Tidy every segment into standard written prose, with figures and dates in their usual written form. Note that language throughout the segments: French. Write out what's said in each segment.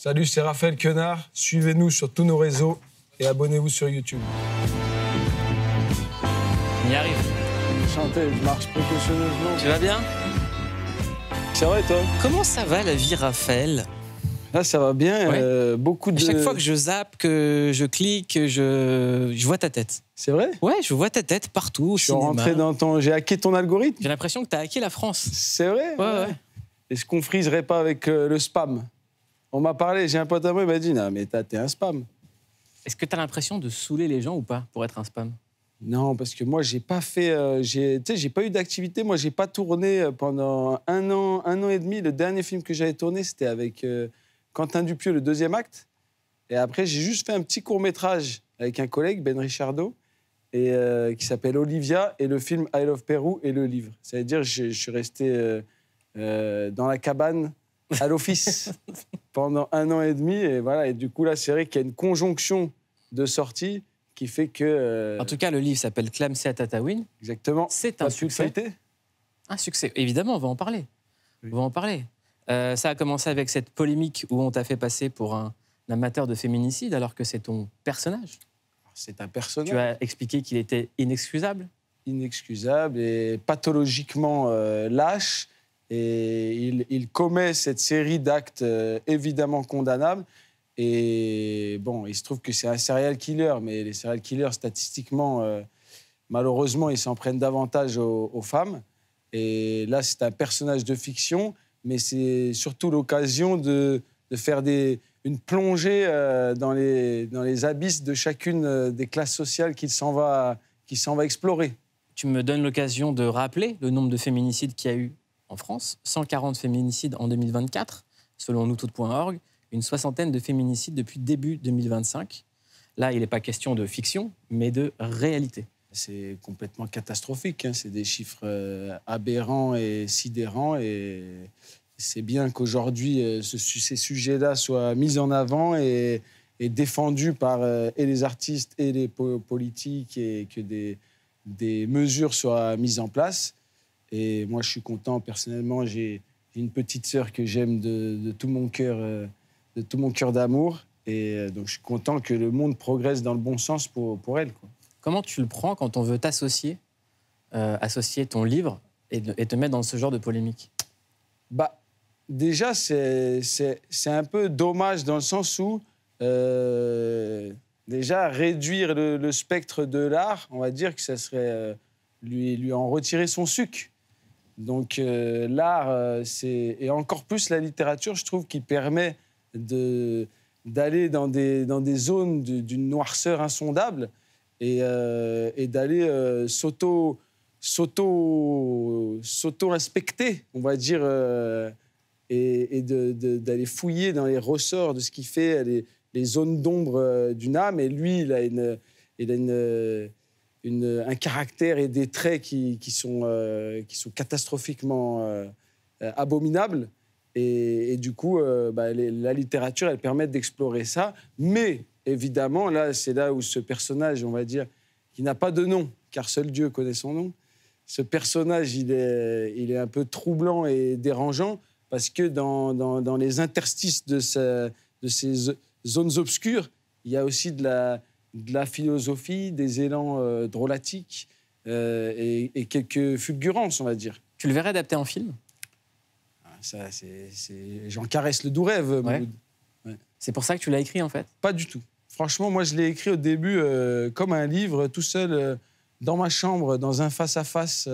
Salut, c'est Raphaël Quenard. Suivez-nous sur tous nos réseaux et abonnez-vous sur YouTube. On y arrive. Chanter, je marche précautionneusement. Tu vas bien? Ça va et toi? Comment ça va la vie, Raphaël? Là, ça va bien. Ouais. Beaucoup de... Chaque fois que je zappe, que je clique, je vois ta tête. C'est vrai? Ouais, je vois ta tête partout au Je suis cinéma. rentré dans ton... J'ai hacké ton algorithme. J'ai l'impression que t'as hacké la France. C'est vrai? Ouais. Est-ce qu'on friserait pas avec le spam? On m'a parlé, j'ai un pote à moi, il m'a dit « Non, mais t'es un spam. » Est-ce que t'as l'impression de saouler les gens ou pas pour être un spam? Non, parce que moi, j'ai pas fait... j'ai pas eu d'activité. Moi, j'ai pas tourné pendant un an et demi. Le dernier film que j'avais tourné, c'était avec Quentin Dupieux, le deuxième acte. Et après, j'ai juste fait un petit court-métrage avec un collègue, Ben Richardot, et, qui s'appelle Olivia, et le film I Love Pérou et le livre. Ça veut dire que je suis resté dans la cabane à l'office pendant un an et demi. Et voilà. Et du coup, là, c'est vrai qu'il y a une conjonction de sorties qui fait que... En tout cas, le livre s'appelle Clamsé à Tataouine. Exactement. C'est un succès. Un succès. Évidemment, on va en parler. Oui. On va en parler. Ça a commencé avec cette polémique où on t'a fait passer pour un amateur de féminicide alors que c'est ton personnage. C'est un personnage. Tu as expliqué qu'il était inexcusable. Inexcusable et pathologiquement lâche. Et il commet cette série d'actes évidemment condamnables. Et bon, il se trouve que c'est un serial killer, mais les serial killers, statistiquement, malheureusement, ils s'en prennent davantage aux femmes. Et là, c'est un personnage de fiction, mais c'est surtout l'occasion de faire une plongée dans les abysses de chacune des classes sociales qu'il s'en va explorer. Tu me donnes l'occasion de rappeler le nombre de féminicides qu'il y a eu en France. 140 féminicides en 2024, selon noustoutes.org. Une soixantaine de féminicides depuis début 2025. Là, il n'est pas question de fiction, mais de réalité. C'est complètement catastrophique. Hein. C'est des chiffres aberrants et sidérants. Et c'est bien qu'aujourd'hui, ces sujets-là soient mis en avant et défendus par et les artistes et les politiques et que des mesures soient mises en place. Et moi, je suis content. Personnellement, j'ai une petite sœur que j'aime de tout mon cœur. De tout mon cœur d'amour. Et donc, je suis content que le monde progresse dans le bon sens pour elle, quoi. Comment tu le prends quand on veut t'associer, associer ton livre et te mettre dans ce genre de polémique? Bah, déjà, c'est un peu dommage dans le sens où, déjà, réduire le spectre de l'art, on va dire que ça serait lui en retirer son sucre. Donc, l'art, et encore plus la littérature, je trouve, qui permet d'aller dans des zones d'une noirceur insondable et d'aller s'auto-inspecter, on va dire, et d'aller fouiller dans les ressorts de ce qui fait les zones d'ombre d'une âme. Et lui, il a un caractère et des traits qui sont catastrophiquement abominables. Et du coup, la littérature, elle permet d'explorer ça. Mais, évidemment, là, c'est là où ce personnage, on va dire, qui n'a pas de nom, car seul Dieu connaît son nom, ce personnage, il est un peu troublant et dérangeant, parce que dans les interstices de ces zones obscures, il y a aussi de la philosophie, des élans drôlatiques et quelques fulgurances, on va dire. Tu le verrais adapté en film? Ça, j'en caresse le doux rêve, ouais. Mouloud. Ouais. C'est pour ça que tu l'as écrit, en fait? Pas du tout. Franchement, moi, je l'ai écrit au début comme un livre, tout seul, dans ma chambre, dans un face-à-face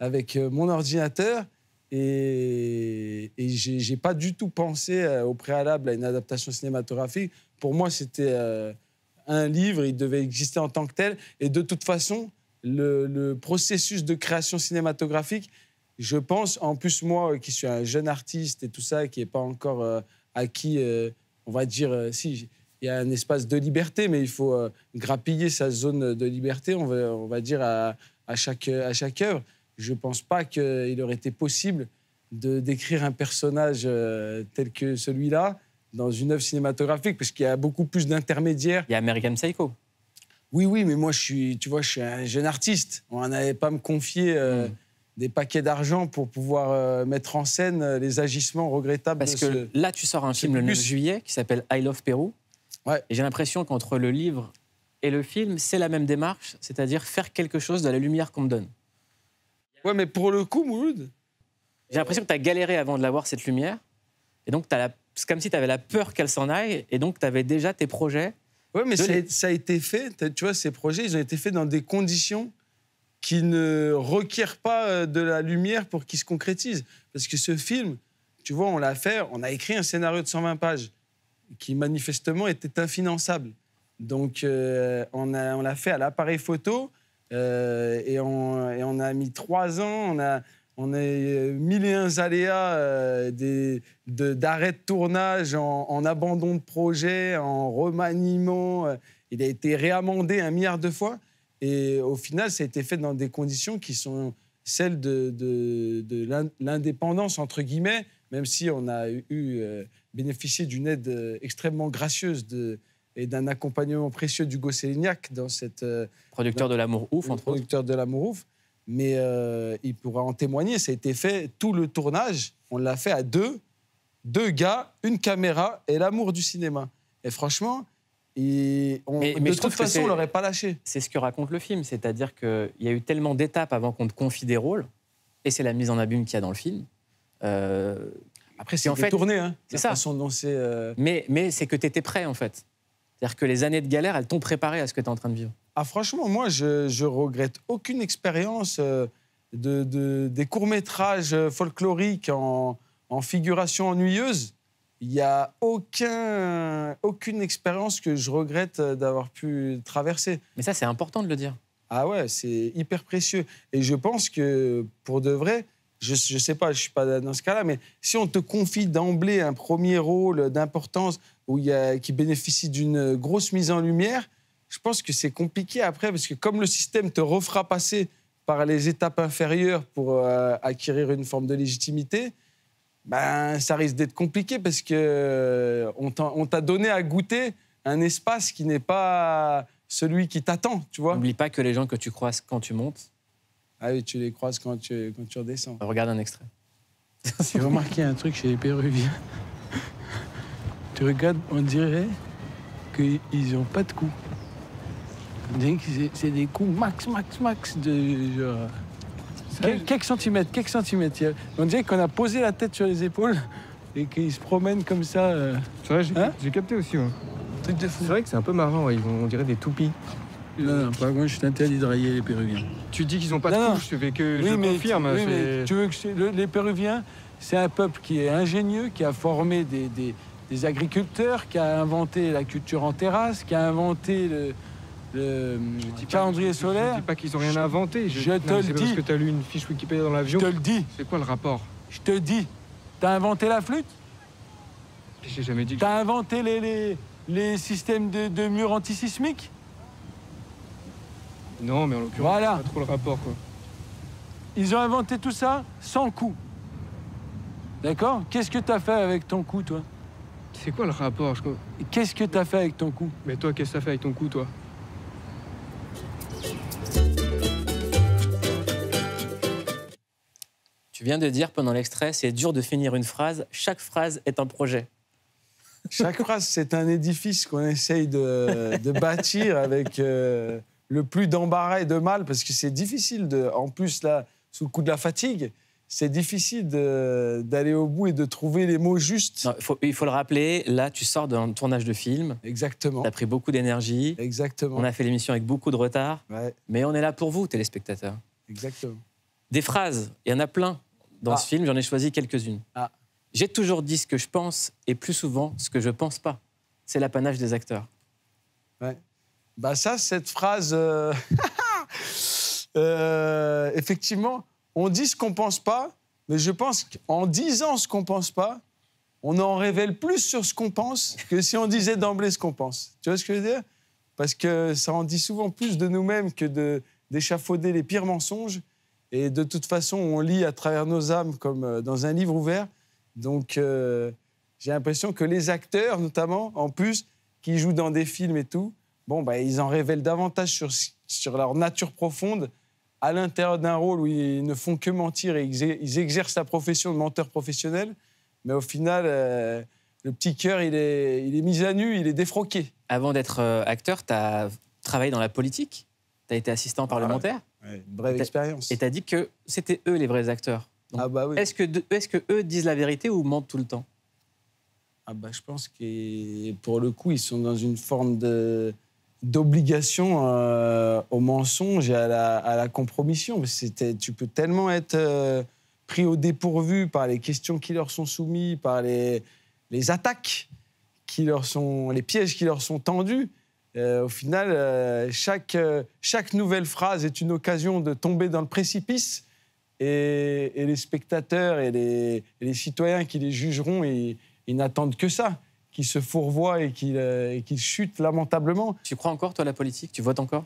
avec mon ordinateur. Et j'ai pas du tout pensé au préalable à une adaptation cinématographique. Pour moi, c'était un livre, il devait exister en tant que tel. Et de toute façon, le processus de création cinématographique, je pense, en plus, moi, qui suis un jeune artiste et tout ça, qui n'est pas encore acquis, on va dire, si, il y a un espace de liberté, mais il faut grappiller sa zone de liberté, on va dire, à chaque œuvre. Je ne pense pas qu'il aurait été possible d'écrire un personnage tel que celui-là dans une œuvre cinématographique, parce qu'il y a beaucoup plus d'intermédiaires. Il y a American Psycho. Oui, mais moi, je suis un jeune artiste. On n'allait pas me confier des paquets d'argent pour pouvoir mettre en scène les agissements regrettables. Parce que là, tu sors un film le 9 juillet qui s'appelle I Love Pérou. Ouais. Et j'ai l'impression qu'entre le livre et le film, c'est la même démarche, c'est-à-dire faire quelque chose de la lumière qu'on me donne. Ouais, mais pour le coup, Mouloud... J'ai l'impression que tu as galéré avant de l'avoir, cette lumière. Et donc, c'est comme si tu avais la peur qu'elle s'en aille. Et donc, tu avais déjà tes projets. Oui, mais ça a été fait. Tu vois, ces projets, ils ont été faits dans des conditions qui ne requièrent pas de la lumière pour qu'ils se concrétisent. Parce que ce film, tu vois, on a écrit un scénario de 120 pages qui, manifestement, était infinançable. Donc, on l'a fait à l'appareil photo et on a mis 3 ans. On a 1001 aléas d'arrêt de tournage, en abandon de projet, en remaniement. Il a été réamendé 1 milliard de fois. Et au final, ça a été fait dans des conditions qui sont celles de l'indépendance, entre guillemets, même si on a bénéficié d'une aide extrêmement gracieuse et d'un accompagnement précieux d'Hugo Sélignac dans cette... Producteur de l'Amour Ouf, entre autres. Producteur de l'Amour Ouf. Mais il pourra en témoigner, ça a été fait, tout le tournage, on l'a fait à 2 gars, 1 caméra et l'amour du cinéma. Et franchement, de toute façon, on ne l'aurait pas lâché. C'est ce que raconte le film, c'est-à-dire qu'il y a eu tellement d'étapes avant qu'on te confie des rôles, et c'est la mise en abîme qu'il y a dans le film. Après, c'est tourné, hein, c'est ça. Façon dont c'est... Mais c'est que tu étais prêt, en fait. C'est-à-dire que les années de galère, elles t'ont préparé à ce que tu es en train de vivre. Ah, franchement, moi, je regrette aucune expérience des courts-métrages folkloriques en figuration ennuyeuse. Il n'y a aucune expérience que je regrette d'avoir pu traverser. Mais ça, c'est important de le dire. Ah ouais, c'est hyper précieux. Et je pense que, pour de vrai, je ne sais pas, je ne suis pas dans ce cas-là, mais si on te confie d'emblée un premier rôle d'importance qui bénéficie d'une grosse mise en lumière, je pense que c'est compliqué après, parce que comme le système te refera passer par les étapes inférieures pour acquérir une forme de légitimité, ben, ça risque d'être compliqué parce qu'on t'a donné à goûter un espace qui n'est pas celui qui t'attend, tu vois. N'oublie pas que les gens que tu croises quand tu montes... Ah oui, tu les croises quand tu redescends. Regarde un extrait. J'ai remarqué un truc chez les Péruviens. Tu regardes, on dirait qu'ils n'ont pas de coups. On dirait que c'est des coups max de genre... Quelques centimètres. On dirait qu'on a posé la tête sur les épaules et qu'ils se promènent comme ça. C'est vrai, j'ai capté aussi. Ouais. Truc de fou. C'est vrai que c'est un peu marrant, ouais. On dirait des toupies. Non, par contre, je t'interdis de railler les Péruviens. Tu dis qu'ils n'ont pas de couche, je confirme. Oui, mais tu veux que les Péruviens, c'est un peuple qui est ingénieux, qui a formé des agriculteurs, qui a inventé la culture en terrasse, qui a inventé le calendrier solaire. Je dis pas qu'ils n'ont rien inventé. Je te le dis. Parce que tu as lu une fiche Wikipédia dans l'avion. Je te le dis. C'est quoi le rapport? Je te le dis. T'as inventé la flûte? J'ai jamais dit que... T'as inventé les systèmes de murs antisismiques? Non, mais en l'occurrence, voilà. c'est pas trop le rapport, quoi. Ils ont inventé tout ça sans coup. D'accord? Qu'est-ce que t'as fait avec ton coup, toi? C'est quoi le rapport? Qu'est-ce que t'as fait avec ton coup? Mais toi, qu'est-ce que t'as fait avec ton coup, toi? Tu viens de dire pendant l'extrait, c'est dur de finir une phrase. Chaque phrase est un projet. Chaque phrase, c'est un édifice qu'on essaye de bâtir avec le plus d'embarras et de mal, parce que c'est difficile, en plus, là, sous le coup de la fatigue, c'est difficile d'aller au bout et de trouver les mots justes. Non, il faut le rappeler, là, tu sors d'un tournage de film. Exactement. Tu as pris beaucoup d'énergie. Exactement. On a fait l'émission avec beaucoup de retard. Ouais. Mais on est là pour vous, téléspectateurs. Exactement. Des phrases, il y en a plein dans ce film, j'en ai choisi quelques-unes. J'ai toujours dit ce que je pense et plus souvent ce que je pense pas. C'est l'apanage des acteurs. Ouais. Bah ça, cette phrase, effectivement, on dit ce qu'on pense pas, mais je pense qu'en disant ce qu'on pense pas, on en révèle plus sur ce qu'on pense que si on disait d'emblée ce qu'on pense. Tu vois ce que je veux dire? Parce que ça en dit souvent plus de nous-mêmes que d'échafauder les pires mensonges. Et de toute façon, on lit à travers nos âmes comme dans un livre ouvert. Donc, j'ai l'impression que les acteurs, notamment, en plus, qui jouent dans des films et tout, bon, bah, ils en révèlent davantage sur leur nature profonde à l'intérieur d'un rôle où ils ne font que mentir et ils exercent la profession de menteur professionnel. Mais au final, le petit cœur, il est mis à nu, il est défroqué. Avant d'être acteur, tu as travaillé dans la politique, tu as été assistant parlementaire. Ouais, une brève expérience. Et tu as dit que c'était eux les vrais acteurs. Donc, Ah bah oui. est-ce que eux disent la vérité ou mentent tout le temps? Ah bah, je pense que pour le coup, ils sont dans une forme d'obligation au mensonge et à la compromission. Tu peux tellement être pris au dépourvu par les questions qui leur sont soumises, par les attaques les pièges qui leur sont tendus. Au final, chaque nouvelle phrase est une occasion de tomber dans le précipice. Et les spectateurs et les citoyens qui les jugeront, ils n'attendent que ça, qu'ils se fourvoient et qu'ils chutent lamentablement. Tu crois encore, toi, à la politique? Tu votes encore?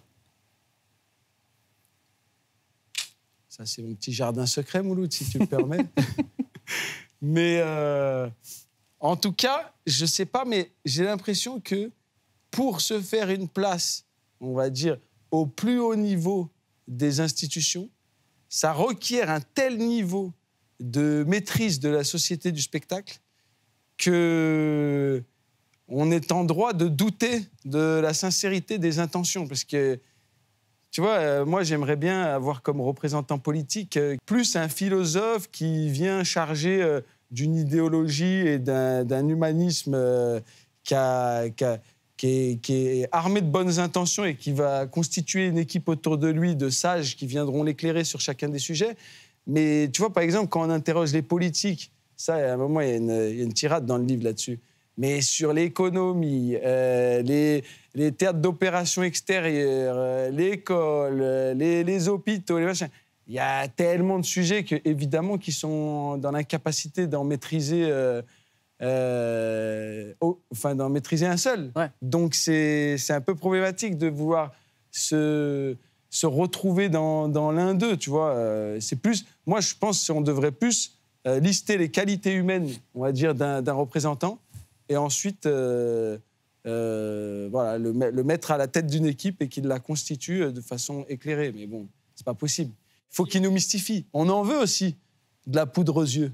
Ça, c'est mon petit jardin secret, Mouloud, si tu me permets. Mais en tout cas, je ne sais pas, mais j'ai l'impression que pour se faire une place, on va dire, au plus haut niveau des institutions, ça requiert un tel niveau de maîtrise de la société du spectacle qu'on est en droit de douter de la sincérité des intentions. Parce que, tu vois, moi, j'aimerais bien avoir comme représentant politique plus un philosophe qui vient charger d'une idéologie et d'un humanisme qui est armé de bonnes intentions et qui va constituer une équipe autour de lui de sages qui viendront l'éclairer sur chacun des sujets. Mais tu vois, par exemple, quand on interroge les politiques, ça, à un moment, il y a une tirade dans le livre là-dessus, mais sur l'économie, les théâtres d'opérations extérieures, l'école, les hôpitaux, les machins, il y a tellement de sujets évidemment, qui sont dans l'incapacité d'en maîtriser... d'en maîtriser un seul. Ouais. Donc, c'est un peu problématique de vouloir se retrouver dans l'un d'eux, tu vois. C'est plus... Moi, je pense qu'on devrait plus lister les qualités humaines, on va dire, d'un représentant et ensuite le mettre à la tête d'une équipe et qu'il la constitue de façon éclairée. Mais bon, c'est pas possible. Il faut qu'il nous mystifie. On en veut aussi de la poudre aux yeux.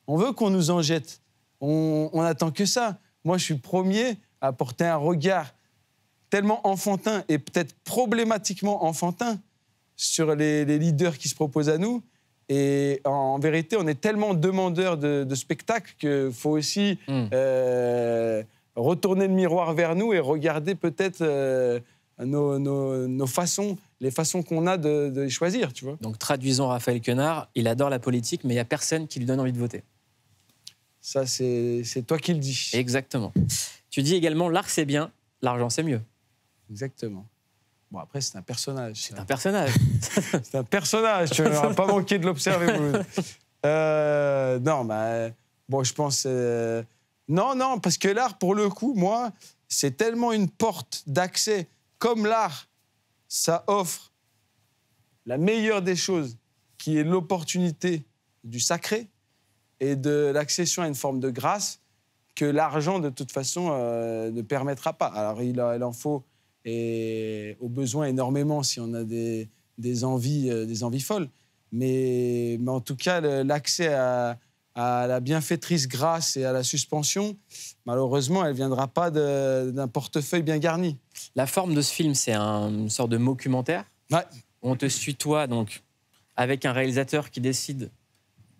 On veut qu'on nous en jette. On attend que ça. Moi, je suis le premier à porter un regard tellement enfantin et peut-être problématiquement enfantin sur les leaders qui se proposent à nous. Et en vérité, on est tellement demandeurs de spectacles qu'il faut aussi retourner le miroir vers nous et regarder peut-être nos façons, les façons qu'on a de les choisir, tu vois. Donc, traduisons Raphaël Quenard, il adore la politique, mais il n'y a personne qui lui donne envie de voter. Ça, c'est toi qui le dis. Exactement. Tu dis également, l'art c'est bien, l'argent c'est mieux. Exactement. Bon, après, c'est un personnage. C'est un personnage. C'est un personnage, tu n'auras pas manqué de l'observer. Non, bon, je pense... Non, parce que l'art, pour le coup, moi, c'est tellement une porte d'accès. Comme l'art, ça offre la meilleure des choses, qui est l'opportunité du sacré et de l'accession à une forme de grâce que l'argent, de toute façon, ne permettra pas. Alors, il en faut, et au besoin, énormément si on a des envies folles. Mais en tout cas, l'accès à la bienfaitrice grâce et à la suspension, malheureusement, elle ne viendra pas d'un portefeuille bien garni. La forme de ce film, c'est une sorte de documentaire. Ouais. On te suit, toi, donc, avec un réalisateur qui décide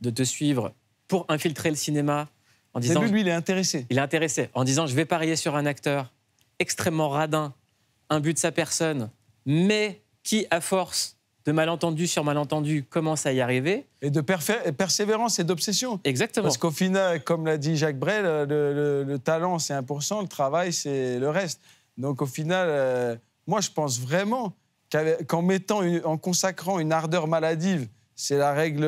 de te suivre pour infiltrer le cinéma en disant... Lui, il est intéressé. Il est intéressé. En disant, je vais parier sur un acteur extrêmement radin, imbu de sa personne, mais qui, à force de malentendu sur malentendu, commence à y arriver. Et de persévérance et d'obsession. Exactement. Parce qu'au final, comme l'a dit Jacques Brel, le talent, c'est 1%, le travail, c'est le reste. Donc au final, moi, je pense vraiment en consacrant une ardeur maladive, c'est la règle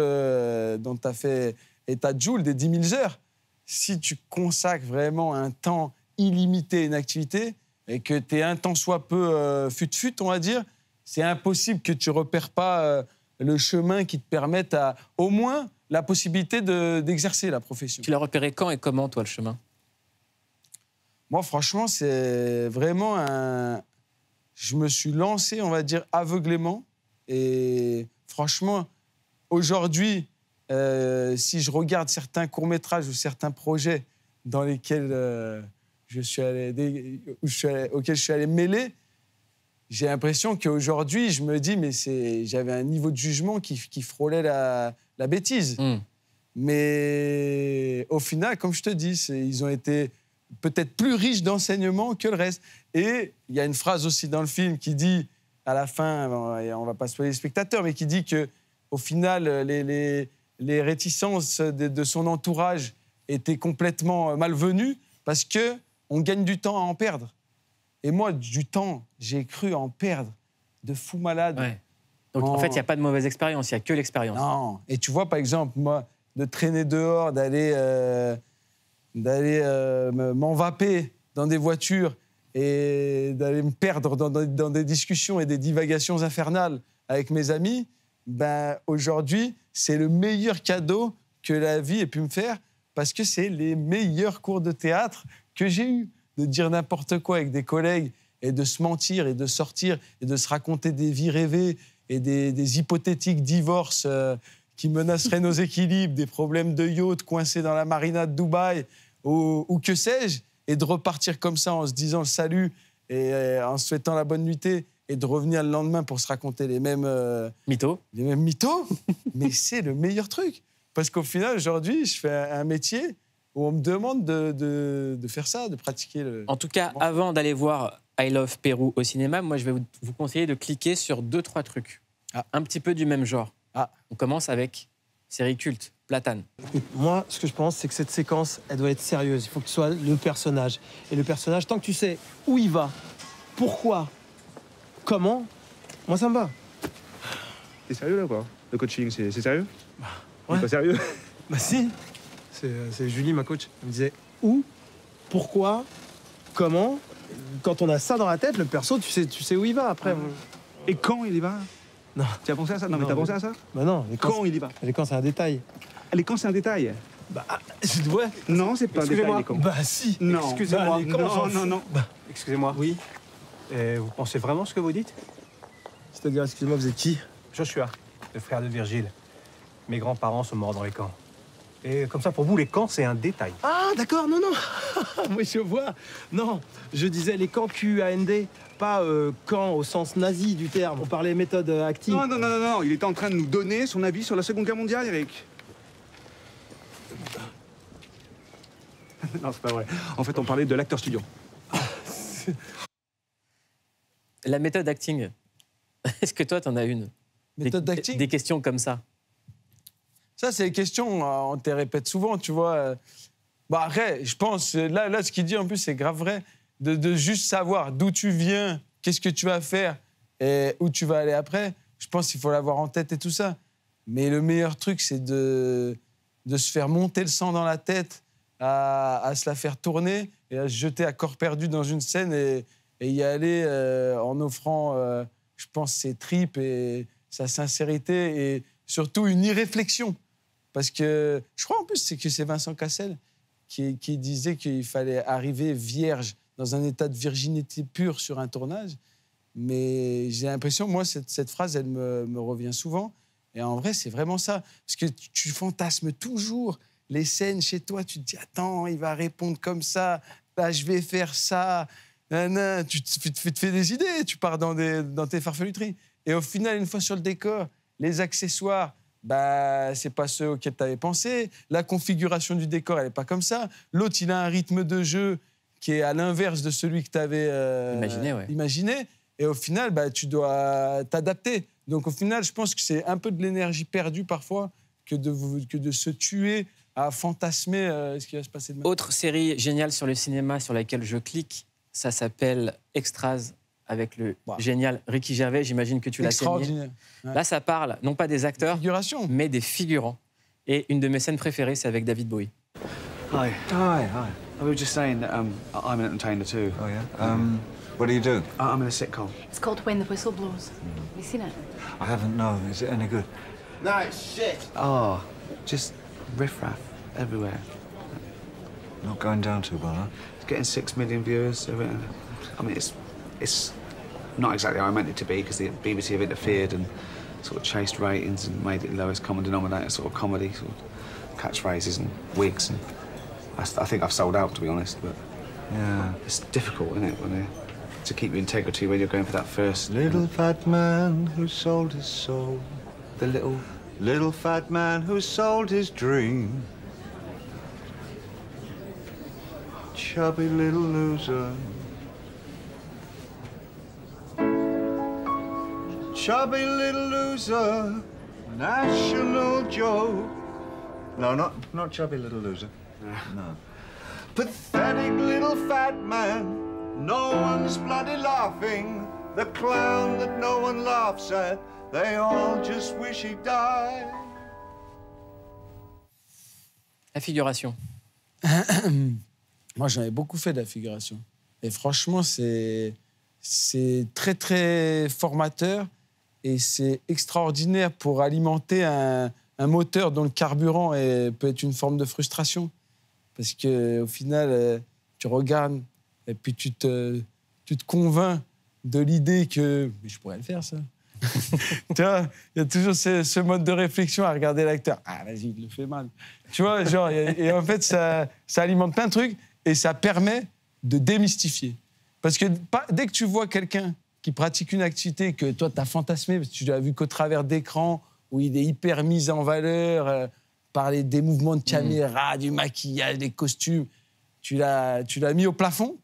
dont tu as fait état de Joule, des 10 000 heures. Si tu consacres vraiment un temps illimité à une activité et que tu es un tant soit peu fut-fut, on va dire, c'est impossible que tu ne repères pas le chemin qui te permette au moins la possibilité d'exercer la profession. Tu l'as repéré quand et comment, toi, le chemin? Moi, franchement, c'est vraiment je me suis lancé, on va dire, aveuglément. Et franchement, aujourd'hui, si je regarde certains courts-métrages ou certains projets dans lesquels auxquels je suis allé me mêler, j'ai l'impression qu'aujourd'hui, je me dis, mais j'avais un niveau de jugement qui frôlait la bêtise. Mais au final, comme je te dis, ils ont été peut-être plus riches d'enseignements que le reste. Et il y a une phrase aussi dans le film qui dit, à la fin, on ne va pas spoiler les spectateurs, mais qui dit qu'au final, les réticences de son entourage étaient complètement malvenues parce qu'on gagne du temps à en perdre. Et moi, du temps, j'ai cru en perdre de fou malade. Ouais. Donc, en fait, il n'y a pas de mauvaise expérience, il n'y a que l'expérience. Non. Et tu vois, par exemple, moi, de traîner dehors, d'aller m'envaper dans des voitures et d'aller me perdre dans des discussions et des divagations infernales avec mes amis, ben, aujourd'hui, c'est le meilleur cadeau que la vie ait pu me faire parce que c'est les meilleurs cours de théâtre que j'ai eus. De dire n'importe quoi avec des collègues et de se mentir et de sortir et de se raconter des vies rêvées et des hypothétiques divorces qui menaceraient nos équilibres, des problèmes de yacht coincés dans la marina de Dubaï ou que sais-je, et de repartir comme ça en se disant le salut et en se souhaitant la bonne nuitée et de revenir le lendemain pour se raconter les mêmes mythos. Les mêmes mythos. Mais c'est le meilleur truc. Parce qu'au final, aujourd'hui, je fais un métier où on me demande de faire ça, de pratiquer le... En tout cas, avant d'aller voir I Love Pérou au cinéma, moi, je vais vous conseiller de cliquer sur 2-3 trucs. Un petit peu du même genre. On commence avec série culte, Platane. Moi, ce que je pense, c'est que cette séquence, elle doit être sérieuse. Il faut que tu sois le personnage. Et le personnage, tant que tu sais où il va, pourquoi, comment, moi, ça me va. T'es sérieux, là, quoi? Le coaching, c'est sérieux? Ouais. Pas sérieux? Bah si. C'est Julie, ma coach. Elle me disait où, pourquoi, comment. Quand on a ça dans la tête, le perso, tu sais où il va après. Et quand il y va? Non. Tu as pensé à ça? Non, mais t'as pensé à ça? Bah non. Quand il y va? Les camps, c'est un détail. Les camps, c'est un détail. Bah, ouais. Non, c'est pas un détail, les camps. Bah si. Non. Excusez-moi. Non. Bah, excusez-moi. Oui. Et vous pensez vraiment ce que vous dites? C'est-à-dire, excusez-moi, vous êtes qui? Joshua, le frère de Virgile. Mes grands-parents sont morts dans les camps. Et comme ça, pour vous, les camps, c'est un détail. Ah, d'accord, non. Oui, je vois. Non, je disais les camps QAND, pas camps au sens nazi du terme. On parlait méthode active. Non. Il était en train de nous donner son avis sur la Seconde Guerre mondiale, Eric. Non, c'est pas vrai. En fait, on parlait de l'acteur studio. La méthode acting, est-ce que toi, t'en as une? Méthode d'acting? Des questions comme ça. Ça, c'est des questions, on te les répète souvent, tu vois. Bah, après, je pense, là, ce qu'il dit, en plus, c'est grave vrai, de juste savoir d'où tu viens, qu'est-ce que tu vas faire et où tu vas aller après. Je pense qu'il faut l'avoir en tête et tout ça. Mais le meilleur truc, c'est de se faire monter le sang dans la tête, à se la faire tourner et à se jeter à corps perdu dans une scène et y aller en offrant, je pense, ses tripes et sa sincérité et surtout une irréflexion. Parce que je crois en plus que c'est Vincent Cassel qui disait qu'il fallait arriver vierge dans un état de virginité pure sur un tournage. Mais j'ai l'impression, moi, cette phrase, elle me revient souvent. Et en vrai, c'est vraiment ça. Parce que tu fantasmes toujours les scènes chez toi. Tu te dis, attends, il va répondre comme ça. Là, je vais faire ça. Tu te fais des idées. Tu pars dans tes farfeluteries. Et au final, une fois sur le décor, les accessoires, bah, c'est pas ceux auxquels tu avais pensé. La configuration du décor, elle n'est pas comme ça. L'autre, il a un rythme de jeu qui est à l'inverse de celui que tu avais imaginé. Et au final, bah, tu dois t'adapter. Donc au final, je pense que c'est un peu de l'énergie perdue parfois que de se tuer à fantasmer ce qui va se passer demain. Autre série géniale sur le cinéma sur laquelle je clique, ça s'appelle Extras, avec le génial Ricky Gervais. J'imagine que tu l'as saigné. Ouais. Là, ça parle non pas des acteurs, mais des figurants. Et une de mes scènes préférées, c'est avec David Bowie. Hi. We were just saying that I'm an entertainer too. Oh yeah. What do you do? I'm in a sitcom. It's called When the Whistle Blows. Have you seen it? I haven't. No. Is it any good? Nice shit. Oh, just riffraff everywhere. Not going down too well, huh? It's getting 6 million viewers. I mean, it's not exactly how I meant it to be because the BBC have interfered and sort of chased ratings and made it lowest common denominator sort of comedy, sort of catchphrases and wigs. And I think I've sold out, to be honest, but Yeah. it's difficult, isn't it, to keep your integrity when you're going for that first. Little fat man who sold his soul. The little fat man who sold his dream. Chubby little loser. Chubby little loser. National joke. No, not chubby little loser. No. Pathetic little fat man. No one's bloody laughing. The clown that no one laughs at. They all just wish he'd die. La figuration. Moi, j'en ai beaucoup fait de la figuration. Et franchement, c'est très, très formateur et c'est extraordinaire pour alimenter un moteur dont le carburant peut être une forme de frustration. Parce qu'au final, tu regardes et puis tu te convaincs de l'idée que mais je pourrais le faire, ça. Tu vois, il y a toujours ce mode de réflexion à regarder l'acteur. Ah, vas-y, il le fait mal. Tu vois, genre, et en fait, ça alimente plein de trucs et ça permet de démystifier. Parce que dès que tu vois quelqu'un qui pratique une activité que toi, tu as fantasmé, parce que tu l'as vu qu'au travers d'écran, où il est hyper mis en valeur par des mouvements de caméra, du maquillage, des costumes, tu l'as mis au plafond.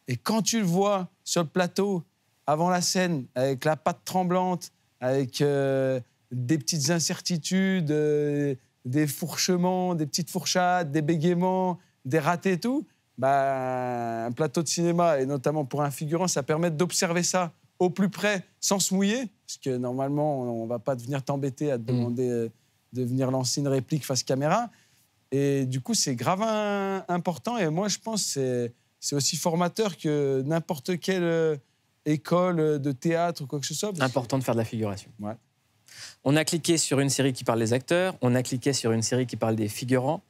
Et quand tu le vois sur le plateau, avant la scène, avec la patte tremblante, avec des petites incertitudes, des fourchements, des petites fourchades, des bégaiements, des ratés et tout, un plateau de cinéma, et notamment pour un figurant, ça permet d'observer ça au plus près, sans se mouiller, parce que normalement, on ne va pas venir t'embêter à te demander de venir lancer une réplique face caméra. Et du coup, c'est grave important, et moi, je pense que c'est aussi formateur que n'importe quelle école de théâtre ou quoi que ce soit. Important de faire de la figuration. Ouais. On a cliqué sur une série qui parle des acteurs, on a cliqué sur une série qui parle des figurants.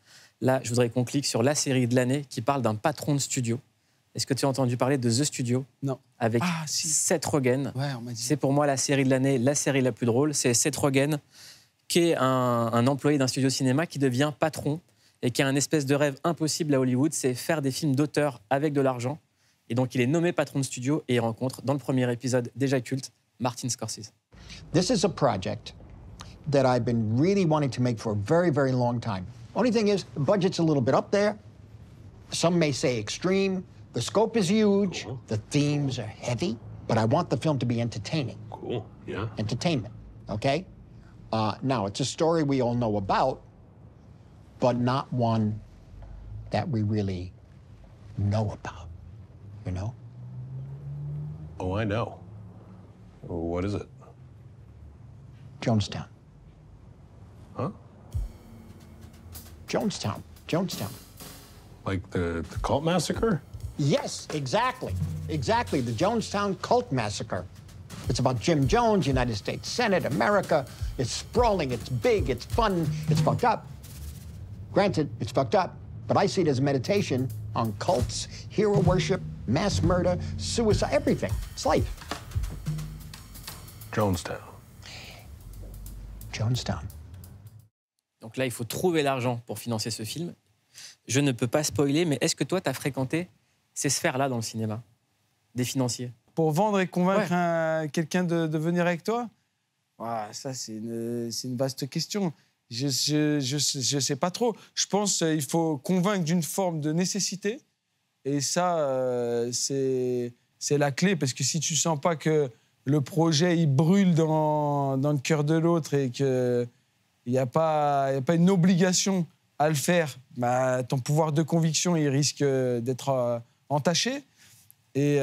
Là, je voudrais qu'on clique sur la série de l'année qui parle d'un patron de studio. Est-ce que tu as entendu parler de The Studio? Non. Avec Seth Rogen. Ouais, on m'a dit. C'est pour moi la série de l'année, la série la plus drôle. C'est Seth Rogen, qui est un employé d'un studio cinéma qui devient patron et qui a un espèce de rêve impossible à Hollywood, c'est faire des films d'auteur avec de l'argent. Et donc, il est nommé patron de studio et il rencontre, dans le premier épisode déjà culte, Martin Scorsese. This is a project that I've been really wanting to make for a very, very long time. Only thing is, the budget's a little bit up there. Some may say extreme. The scope is huge. Cool. The themes are heavy. But I want the film to be entertaining. Cool, yeah. Entertainment, okay? Now, it's a story we all know about, but not one that we really know about, you know? Oh, I know. What is it? Jonestown. Huh? Jonestown. Like the cult massacre? Yes, exactly. Exactly, the Jonestown Cult Massacre. It's about Jim Jones, United States Senate, America. It's sprawling, it's big, it's fun, it's fucked up. Granted, it's fucked up, but I see it as a meditation on cults, hero worship, mass murder, suicide, everything. It's life. Jonestown. Donc là, il faut trouver l'argent pour financer ce film. Je ne peux pas spoiler, mais est-ce que toi, tu as fréquenté ces sphères-là dans le cinéma? Des financiers? Pour vendre et convaincre quelqu'un de venir avec toi, ça, c'est une vaste question. Je sais pas trop. Je pense qu'il faut convaincre d'une forme de nécessité. Et ça, c'est la clé. Parce que si tu sens pas que le projet, il brûle dans le cœur de l'autre et qu'il n'y a pas une obligation à le faire, ton pouvoir de conviction, il risque d'être entaché. Et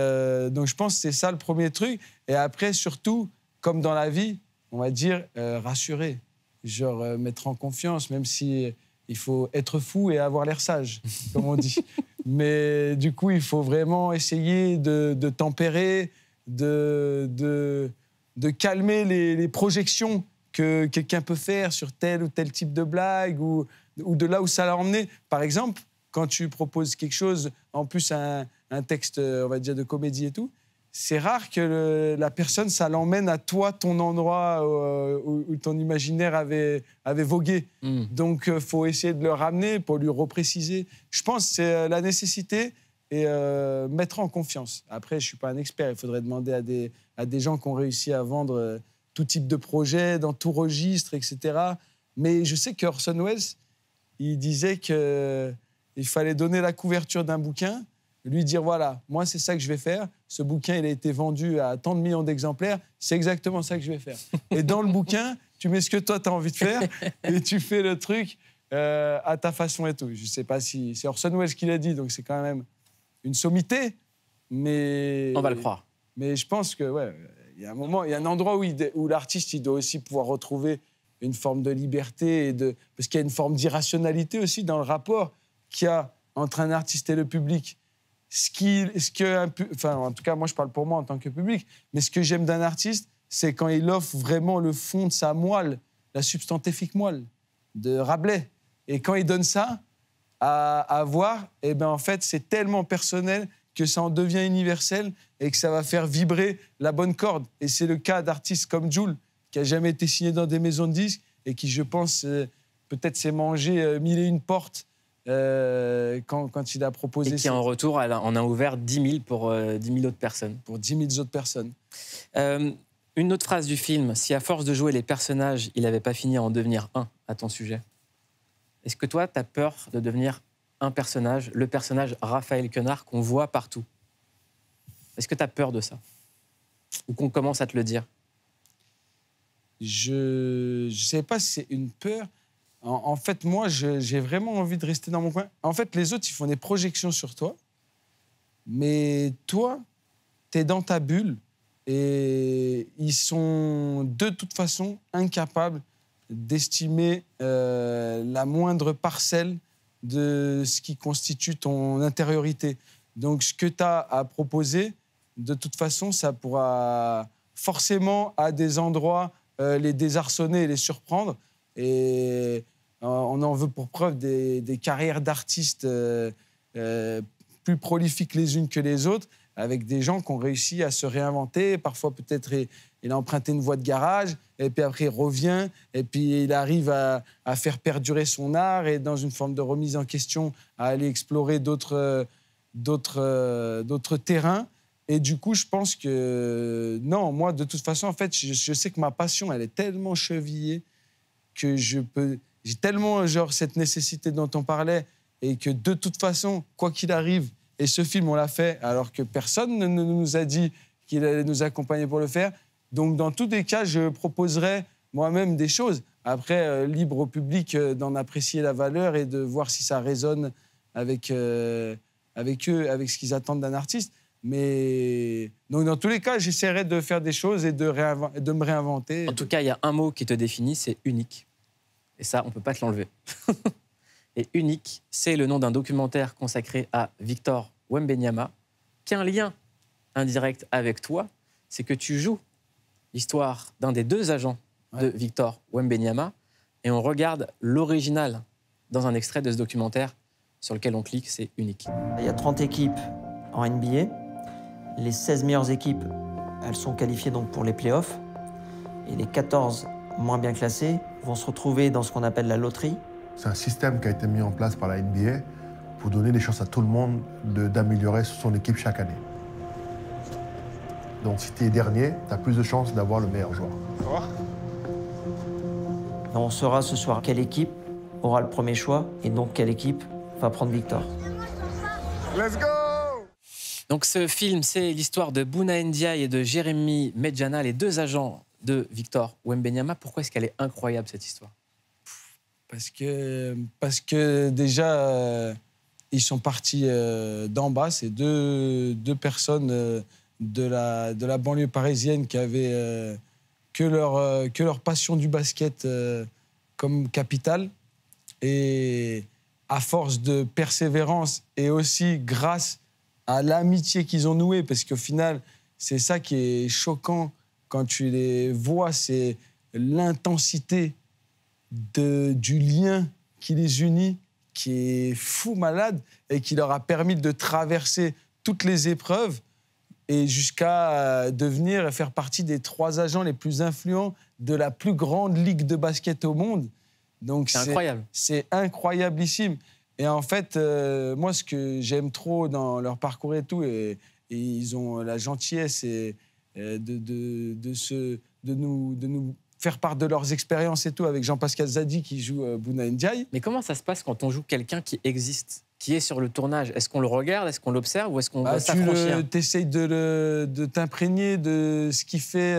donc, je pense que c'est ça le premier truc. Et après, surtout, comme dans la vie, on va dire rassurer. Genre mettre en confiance, même si il faut être fou et avoir l'air sage, comme on dit. Mais du coup, il faut vraiment essayer de tempérer, de calmer les projections que quelqu'un peut faire sur tel ou tel type de blague ou de là où ça l'a emmené. Par exemple, quand tu proposes quelque chose, en plus un texte, on va dire, de comédie et tout, c'est rare que la personne, ça l'emmène à toi, ton endroit où ton imaginaire avait vogué. Donc, il faut essayer de le ramener pour lui repréciser. Je pense que c'est la nécessité et mettre en confiance. Après, je ne suis pas un expert. Il faudrait demander à des gens qui ont réussi à vendre tout type de projet, dans tout registre, etc. Mais je sais qu'Orson Welles, il disait qu'il fallait donner la couverture d'un bouquin, lui dire, voilà, moi, c'est ça que je vais faire. Ce bouquin, il a été vendu à tant de millions d'exemplaires. C'est exactement ça que je vais faire. Et dans le bouquin, tu mets ce que toi, tu as envie de faire et tu fais le truc à ta façon et tout. Je ne sais pas si c'est Orson Welles qui l'a dit, donc c'est quand même une sommité, mais... On va le croire. Mais je pense que, ouais, il y a un moment, il y a un endroit où l'artiste, il doit aussi pouvoir retrouver une forme de liberté, parce qu'il y a une forme d'irrationalité aussi dans le rapport qu'il y a entre un artiste et le public. Enfin, en tout cas, moi, je parle pour moi en tant que public, mais ce que j'aime d'un artiste, c'est quand il offre vraiment le fond de sa moelle, la substantifique moelle de Rabelais. Et quand il donne ça à voir, eh ben, en fait, c'est tellement personnel que ça en devient universel et que ça va faire vibrer la bonne corde. Et c'est le cas d'artistes comme Jul, qui n'a jamais été signé dans des maisons de disques et qui, je pense, peut-être s'est mangé 1001 portes quand il a proposé ça. Et qui, en retour, en a ouvert 10 000 pour 10 000 autres personnes. Pour 10 000 autres personnes. Une autre phrase du film, si à force de jouer les personnages, il n'avait pas fini à en devenir un à ton sujet. Est-ce que toi, tu as peur de devenir un personnage, le personnage Raphaël Quenard qu'on voit partout? Est-ce que tu as peur de ça? Ou qu'on commence à te le dire? Je ne sais pas si c'est une peur. En fait, moi, j'ai vraiment envie de rester dans mon coin. En fait, les autres, ils font des projections sur toi. Mais toi, tu es dans ta bulle. Et ils sont, de toute façon, incapables d'estimer la moindre parcelle de ce qui constitue ton intériorité. Donc, ce que tu as à proposer, de toute façon, ça pourra forcément, à des endroits, les désarçonner et les surprendre. Et on en veut pour preuve des carrières d'artistes plus prolifiques les unes que les autres, avec des gens qui ont réussi à se réinventer. Parfois, peut-être, il a emprunté une voie de garage, et puis après, il revient, et puis il arrive à faire perdurer son art, et dans une forme de remise en question, à aller explorer d'autres terrains. Et du coup, je pense que... Non, moi, de toute façon, en fait, je sais que ma passion, elle est tellement chevillée que j'ai tellement, cette nécessité dont on parlait, et que de toute façon, quoi qu'il arrive, et ce film, on l'a fait alors que personne ne nous a dit qu'il allait nous accompagner pour le faire. Donc, dans tous les cas, je proposerai moi-même des choses. Après, libre au public d'en apprécier la valeur et de voir si ça résonne avec eux, avec ce qu'ils attendent d'un artiste. Mais donc, dans tous les cas, j'essaierai de faire des choses et de me réinventer. En tout cas, il y a un mot qui te définit, c'est unique. Et ça, on ne peut pas te l'enlever. Et unique, c'est le nom d'un documentaire consacré à Victor Wembanyama, qui a un lien indirect avec toi, c'est que tu joues l'histoire d'un des deux agents de Victor Wembanyama, et on regarde l'original dans un extrait de ce documentaire sur lequel on clique, c'est unique. Il y a 30 équipes en NBA. Les 16 meilleures équipes, elles sont qualifiées donc pour les playoffs. Et les 14 moins bien classées vont se retrouver dans ce qu'on appelle la loterie. C'est un système qui a été mis en place par la NBA pour donner les chances à tout le monde d'améliorer son équipe chaque année. Donc si tu es dernier, tu as plus de chances d'avoir le meilleur joueur. On saura ce soir quelle équipe aura le premier choix et donc quelle équipe va prendre Victor. Let's go! Donc ce film, c'est l'histoire de Bouna Ndiaye et de Jérémy Medjana, les deux agents de Victor Wembanyama. Pourquoi est-ce qu'elle est incroyable, cette histoire? Parce que déjà, ils sont partis d'en bas. C'est deux personnes de la banlieue parisienne qui avaient que leur passion du basket comme capitale. Et à force de persévérance et aussi grâce à l'amitié qu'ils ont nouée, parce qu'au final, c'est ça qui est choquant quand tu les vois, c'est l'intensité du lien qui les unit, qui est fou malade et qui leur a permis de traverser toutes les épreuves et jusqu'à devenir et faire partie des 3 agents les plus influents de la plus grande ligue de basket au monde. Donc C'est incroyable. C'est incroyablissime. Et en fait, moi, ce que j'aime trop dans leur parcours et tout, et ils ont la gentillesse de nous faire part de leurs expériences et tout, avec Jean-Pascal Zadi qui joue Bouna Ndiaye. Mais comment ça se passe quand on joue quelqu'un qui existe, qui est sur le tournage? Est-ce qu'on le regarde, est-ce qu'on l'observe ou est-ce qu'on va s'affranchir? Tu essayes de t'imprégner de ce qui fait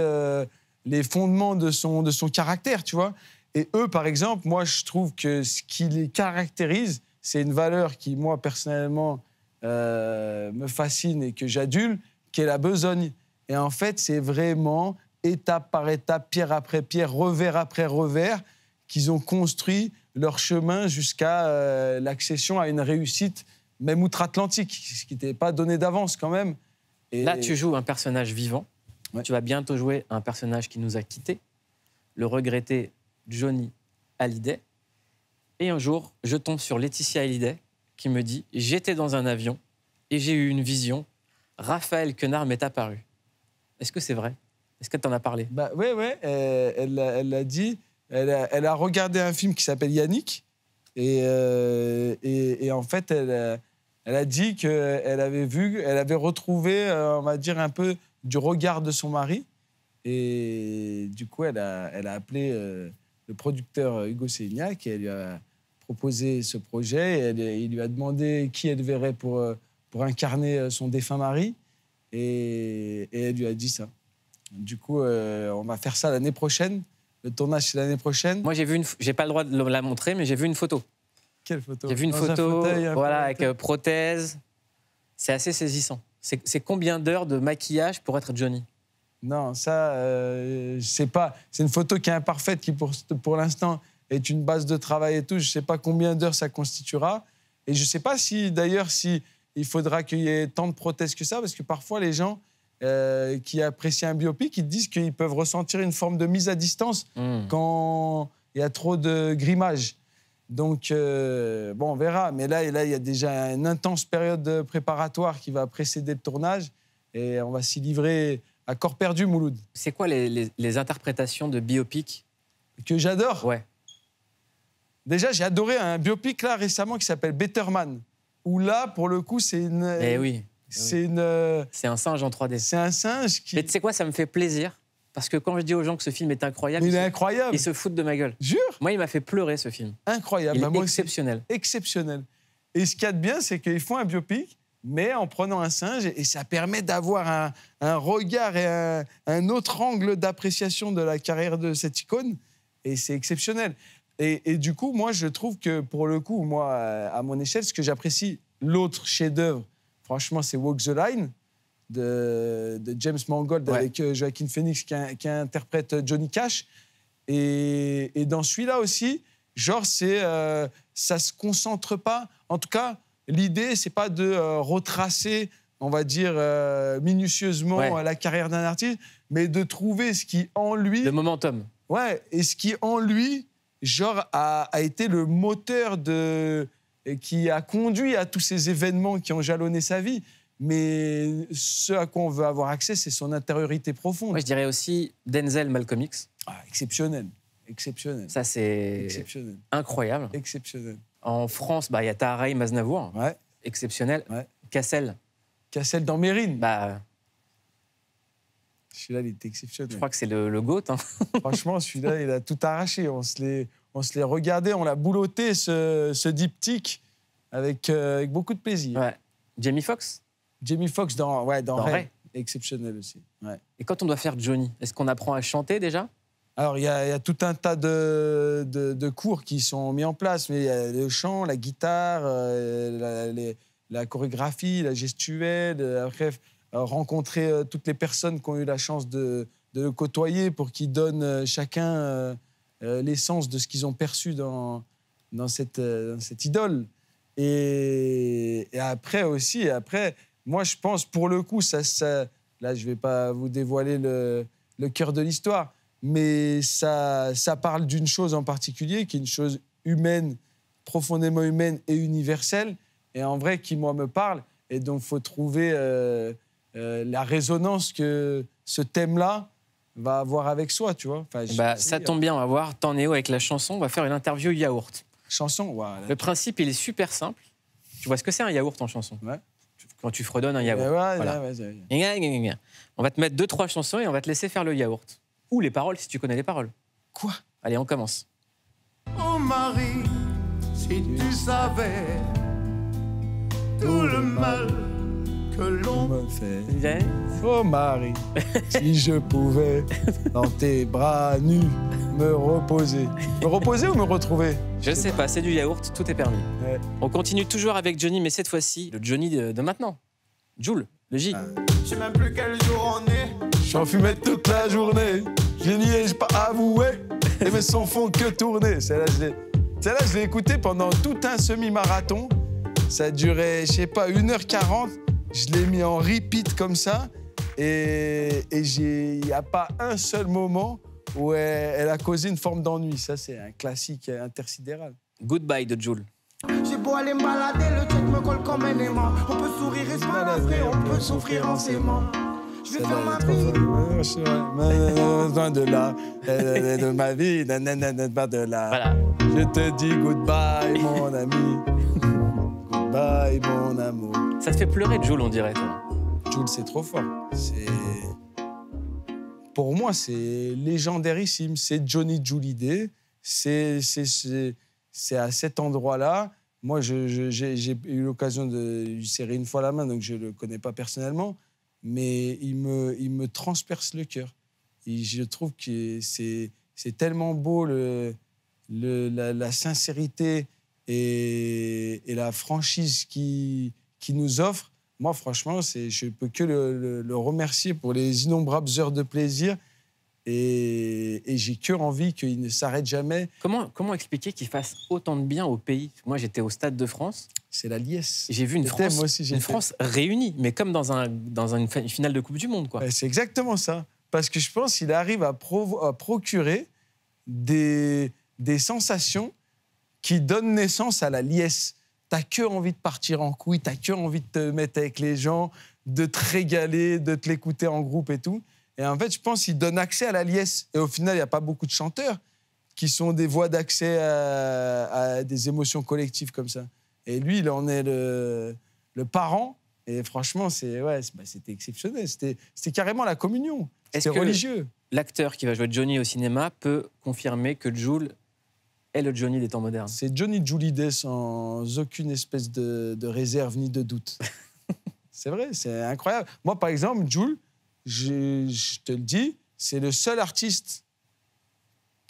les fondements de son caractère, tu vois. Et eux, par exemple, moi, je trouve que ce qui les caractérise, c'est une valeur qui, moi, personnellement, me fascine et que j'adule, qui est la besogne. Et en fait, c'est vraiment étape par étape, pierre après pierre, revers après revers, qu'ils ont construit leur chemin jusqu'à l'accession à une réussite, même outre-Atlantique, ce qui n'était pas donné d'avance quand même. Et là, tu joues un personnage vivant. Ouais. Tu vas bientôt jouer un personnage qui nous a quittés, le regretté Johnny Hallyday. Et un jour, je tombe sur Laetitia Hallyday qui me dit « J'étais dans un avion et j'ai eu une vision. Raphaël Quenard m'est apparu. » Est-ce que c'est vrai? Est-ce qu'elle t'en a parlé? Oui, elle l'a dit. Elle a regardé un film qui s'appelle Yannick. Et en fait, elle a dit qu'elle avait retrouvé, on va dire, un peu du regard de son mari. Et du coup, elle a appelé le producteur Hugo Séignac et elle lui a proposé ce projet. Et il lui a demandé qui elle verrait pour incarner son défunt mari. Et elle lui a dit ça. Du coup, on va faire ça l'année prochaine. Le tournage, c'est l'année prochaine. Moi, j'ai pas le droit de la montrer, mais j'ai vu une photo. Quelle photo? J'ai vu une photo, voilà, avec prothèse. C'est assez saisissant. C'est combien d'heures de maquillage pour être Johnny? Non, ça, c'est pas. C'est une photo qui est imparfaite, qui pour l'instant est une base de travail et tout. Je sais pas combien d'heures ça constituera. Et je sais pas si, d'ailleurs, si il faudra qu'il y ait tant de prothèses que ça, parce que parfois les gens qui apprécient un biopic, ils disent qu'ils peuvent ressentir une forme de mise à distance quand il y a trop de grimage. Donc, bon, on verra. Mais là, il y a déjà une intense période préparatoire qui va précéder le tournage. Et on va s'y livrer à corps perdu, Mouloud. C'est quoi les interprétations de biopic que j'adore? Ouais. Déjà, j'ai adoré un biopic là récemment qui s'appelle Better Man. Où là, pour le coup, c'est une... Eh oui. C'est un singe en 3D. C'est un singe qui... Mais tu sais quoi, ça me fait plaisir. Parce que quand je dis aux gens que ce film est incroyable, il est incroyable. Ils se foutent de ma gueule. Jure. Moi, il m'a fait pleurer, ce film. Incroyable. Il est exceptionnel. Exceptionnel. Et ce qu'il y a de bien, c'est qu'ils font un biopic, mais en prenant un singe, et ça permet d'avoir un regard et un autre angle d'appréciation de la carrière de cette icône. Et c'est exceptionnel. Et du coup, moi, je trouve que, pour le coup, moi, à mon échelle, ce que j'apprécie, l'autre chef-d'œuvre, franchement, c'est Walk the Line de James Mangold avec Joaquin Phoenix qui interprète Johnny Cash. Et dans celui-là aussi, genre, ça se concentre pas. En tout cas, l'idée, c'est pas de retracer, on va dire, minutieusement la carrière d'un artiste, mais de trouver ce qui, en lui... Le momentum. Ouais, et ce qui, en lui, genre, a été le moteur qui a conduit à tous ces événements qui ont jalonné sa vie. Mais ce à quoi on veut avoir accès, c'est son intériorité profonde. Moi, je dirais aussi Denzel Malcolm X. Ah, exceptionnel. Exceptionnel. Ça, c'est incroyable. Exceptionnel. En France, il y a Taharay Maznavour. Ouais. Exceptionnel. Ouais. Cassel. Cassel dans Mérine. Celui-là, il était exceptionnel. Je crois que c'est le GOAT. Hein. Franchement, celui-là, il a tout arraché. On se les regardait, on l'a boulotté, ce diptyque, avec beaucoup de plaisir. Ouais. Jamie Foxx. Jamie Foxx dans Ray. Ray. Exceptionnel aussi. Ouais. Et quand on doit faire Johnny, est-ce qu'on apprend à chanter déjà? Alors, il y a tout un tas de cours qui sont mis en place, mais il y a le chant, la guitare, la chorégraphie, la gestuelle, bref, rencontrer toutes les personnes qui ont eu la chance de le côtoyer pour qu'ils donnent chacun l'essence de ce qu'ils ont perçu dans cette idole. Et après aussi, moi, je pense, pour le coup, là, je ne vais pas vous dévoiler le cœur de l'histoire, mais ça parle d'une chose en particulier, qui est une chose humaine, profondément humaine et universelle, et en vrai, qui, moi, me parle. Et donc, il faut trouver la résonance que ce thème-là va avoir avec soi, tu vois. Enfin, ça tombe bien, on va voir T'en es où avec la chanson. On va faire une interview yaourt. Chanson, voilà. Le principe, il est super simple. Tu vois ce que c'est un yaourt en chanson? Ouais. Quand tu fredonnes un yaourt. On va te mettre 2-3 chansons et on va te laisser faire le yaourt. Ou les paroles, si tu connais les paroles. Quoi? Allez, on commence. Oh Marie, si tu savais tout le mal que l'on me fait. Oh Marie, si je pouvais dans tes bras nus me reposer. Me reposer ou me retrouver? Je sais pas, c'est du yaourt, tout est permis. Ouais. On continue toujours avec Johnny, mais cette fois-ci, le Johnny de maintenant. Joule, le J. Je sais même plus quel jour on est. Je suis en fumette toute la journée. J'ai nié, j'ai pas avoué. Et mes sons font que tourner. Celle-là, je l'ai écouté pendant tout un semi-marathon. Ça a duré, je sais pas, 1h40. Je l'ai mis en repeat comme ça. Et il n'y a pas un seul moment où elle a causé une forme d'ennui. Ça, c'est un classique intersidéral. Goodbye de Joule. J'ai beau aller me balader, le check me colle comme un aimant. On peut sourire et se malabrer, on peut souffrir en s'aimant. Je vais faire ma vie. Loin de là, de ma vie, pas de là. Voilà. Je te dis goodbye, mon ami. Goodbye, mon amour. Ça te fait pleurer, Joule, on dirait, toi. Joule, c'est trop fort. Pour moi, c'est légendairissime. C'est Johnny Hallyday. C'est à cet endroit-là. Moi, j'ai eu l'occasion de lui serrer une fois la main, donc je ne le connais pas personnellement, mais il me transperce le cœur. Et je trouve que c'est tellement beau la sincérité et la franchise qu'il nous offre. Moi, franchement, je ne peux que le remercier pour les innombrables heures de plaisir. Et j'ai que envie qu'il ne s'arrête jamais. Comment expliquer qu'il fasse autant de bien au pays? Moi, j'étais au Stade de France. C'est la liesse. J'ai vu une France réunie, mais comme dans une finale de Coupe du Monde, quoi. C'est exactement ça. Parce que je pense qu'il arrive à procurer des sensations qui donnent naissance à la liesse. T'as que envie de partir en couille, t'as que envie de te mettre avec les gens, de te régaler, de te l'écouter en groupe et tout. Et en fait, je pense qu'il donne accès à la liesse. Et au final, il n'y a pas beaucoup de chanteurs qui sont des voies d'accès à des émotions collectives comme ça. Et lui, il en est le parent. Et franchement, c'était exceptionnel. C'était carrément la communion. C'était religieux. L'acteur qui va jouer Johnny au cinéma peut confirmer que Joule est le Johnny des temps modernes? C'est Johnny Hallyday sans aucune espèce de réserve ni de doute. C'est vrai, c'est incroyable. Moi, par exemple, Joule, je te le dis, c'est le seul artiste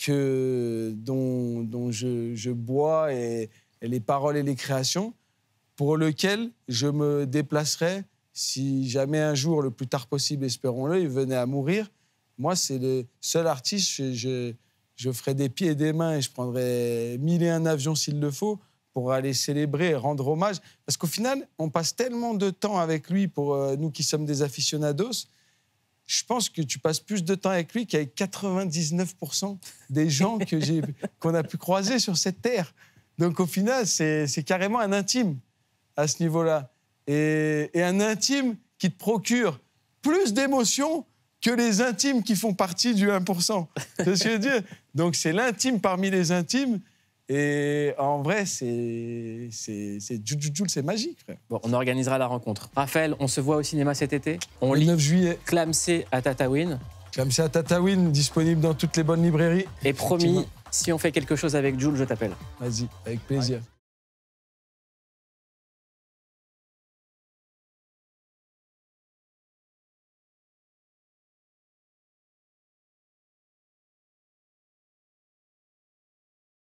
dont je bois et les paroles et les créations pour lequel je me déplacerais si jamais un jour, le plus tard possible, espérons-le, il venait à mourir. Moi, c'est le seul artiste, je ferais des pieds et des mains et je prendrais 1001 avions s'il le faut pour aller célébrer et rendre hommage. Parce qu'au final, on passe tellement de temps avec lui, pour nous qui sommes des aficionados. Je pense que tu passes plus de temps avec lui qu'avec 99% des gens qu'on a pu croiser sur cette terre. Donc au final, c'est carrément un intime à ce niveau-là. Et un intime qui te procure plus d'émotions que les intimes qui font partie du 1%. C'est ce que je veux dire. Donc c'est l'intime parmi les intimes. Et en vrai, c'est magique, frère. Bon, on organisera la rencontre. Raphaël, on se voit au cinéma cet été. On le 9 juillet. Clamsé à Tataouine. Clamsé à Tataouine, disponible dans toutes les bonnes librairies. Et promis, si on fait quelque chose avec Joule, je t'appelle. Vas-y, avec plaisir. Ouais.